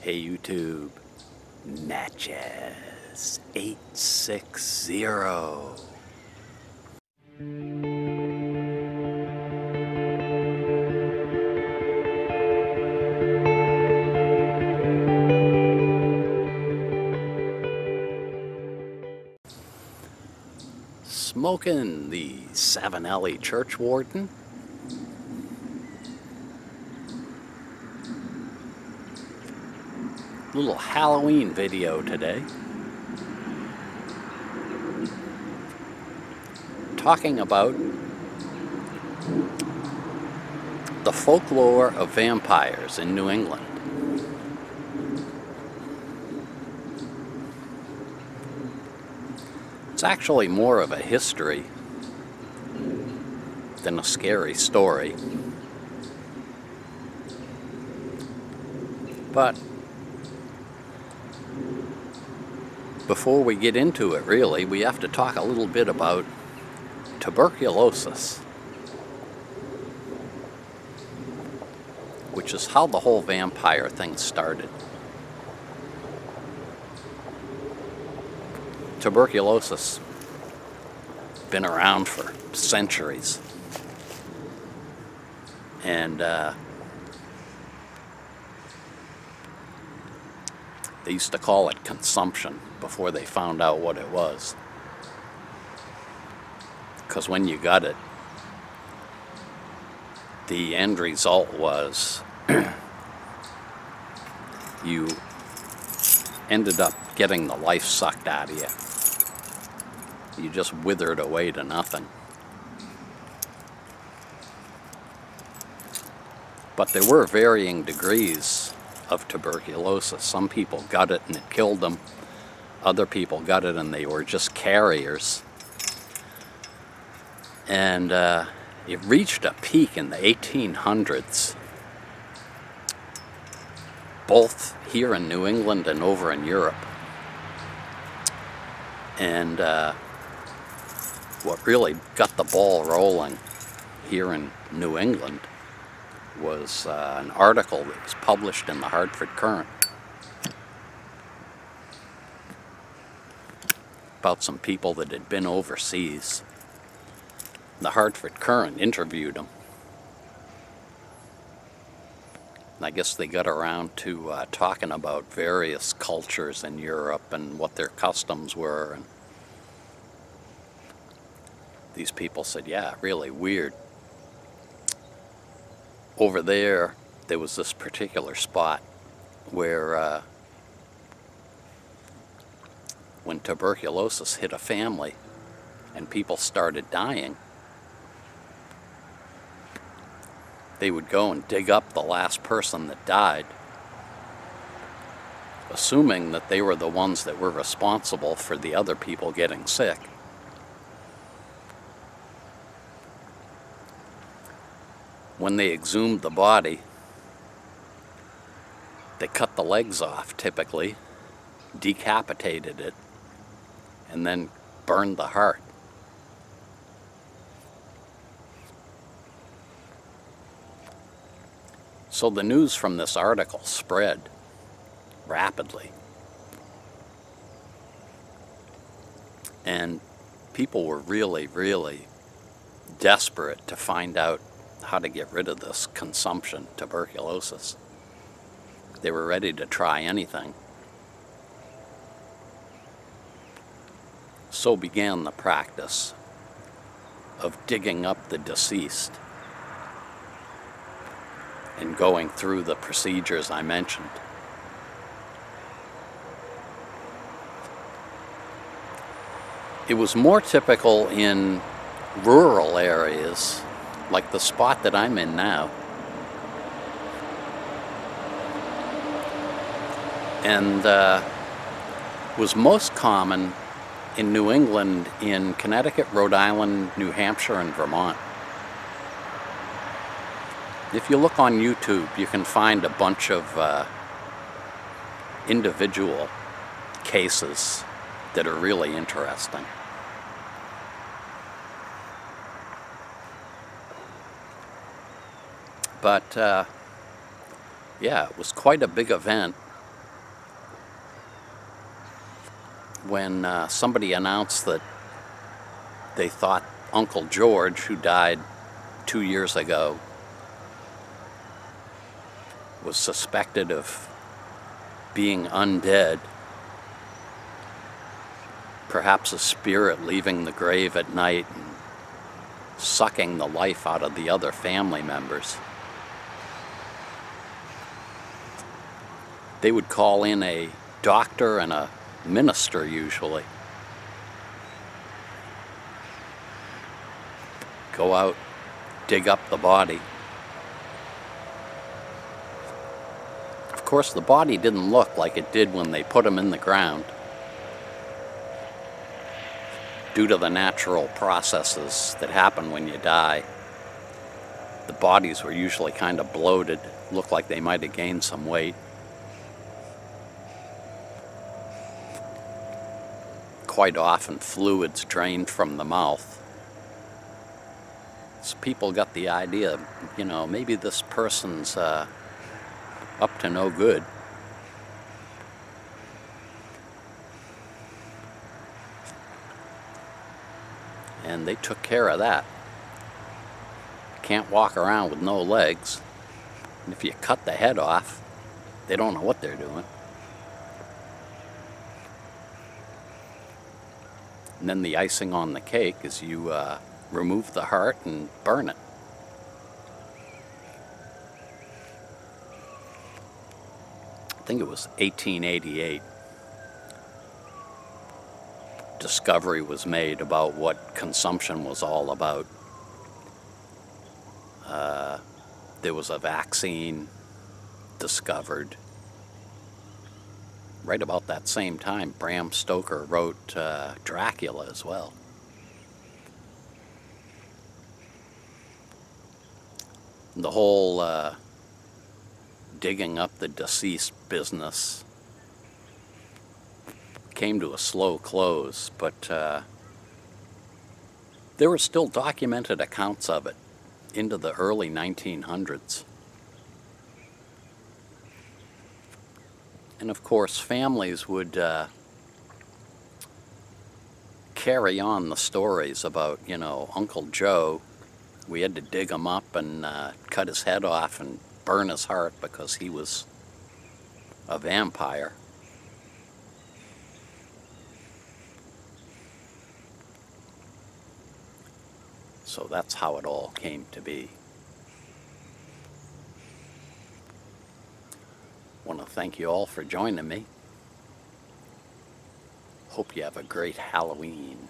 Hey YouTube, Natchez 860. Smoking the Savinelli church warden. Little Halloween video today. Talking about the folklore of vampires in New England. It's actually more of a history than a scary story. But before we get into it, really, we have to talk a little bit about tuberculosis, which is how the whole vampire thing started. Tuberculosis been around for centuries, and they used to call it consumption before they found out what it was, because when you got it, the end result was you ended up getting the life sucked out of you. You just withered away to nothing. But there were varying degrees of tuberculosis. Some people got it and it killed them. Other people got it and they were just carriers. And it reached a peak in the 1800s, both here in New England and over in Europe. And what really got the ball rolling here in New England was an article that was published in the Hartford Courant about some people that had been overseas. The Hartford Courant interviewed them. And I guess they got around to talking about various cultures in Europe and what their customs were. And these people said, yeah, really weird. Over there was this particular spot where when tuberculosis hit a family and people started dying, they would go and dig up the last person that died, assuming that they were the ones that were responsible for the other people getting sick. When they exhumed the body, they cut the legs off, typically, decapitated it, and then burned the heart. So the news from this article spread rapidly. And people were really, really desperate to find out how to get rid of this consumption, tuberculosis. They were ready to try anything. So began the practice of digging up the deceased and going through the procedures I mentioned. It was more typical in rural areas, like the spot that I'm in now. And was most common in New England, in Connecticut, Rhode Island, New Hampshire, and Vermont. If you look on YouTube, you can find a bunch of individual cases that are really interesting. But yeah, it was quite a big event. when somebody announced that they thought Uncle George, who died 2 years ago, was suspected of being undead, perhaps a spirit leaving the grave at night and sucking the life out of the other family members. They would call in a doctor and a minister usually. Go out, dig up the body. Of course, the body didn't look like it did when they put him in the ground, due to the natural processes that happen when you die. The bodies were usually kind of bloated, looked like they might have gained some weight. Quite often fluids drained from the mouth. So people got the idea, you know, maybe this person's up to no good. And they took care of that. Can't walk around with no legs. And if you cut the head off, they don't know what they're doing. And then the icing on the cake is you remove the heart and burn it. I think it was 1888. Discovery was made about what consumption was all about. There was a vaccine discovered. Right about that same time, Bram Stoker wrote Dracula as well. The whole digging up the deceased business came to a slow close, but there were still documented accounts of it into the early 1900s. And of course, families would carry on the stories about, you know, Uncle Joe. We had to dig him up and cut his head off and burn his heart because he was a vampire. So that's how it all came to be. I want to thank you all for joining me. Hope you have a great Halloween.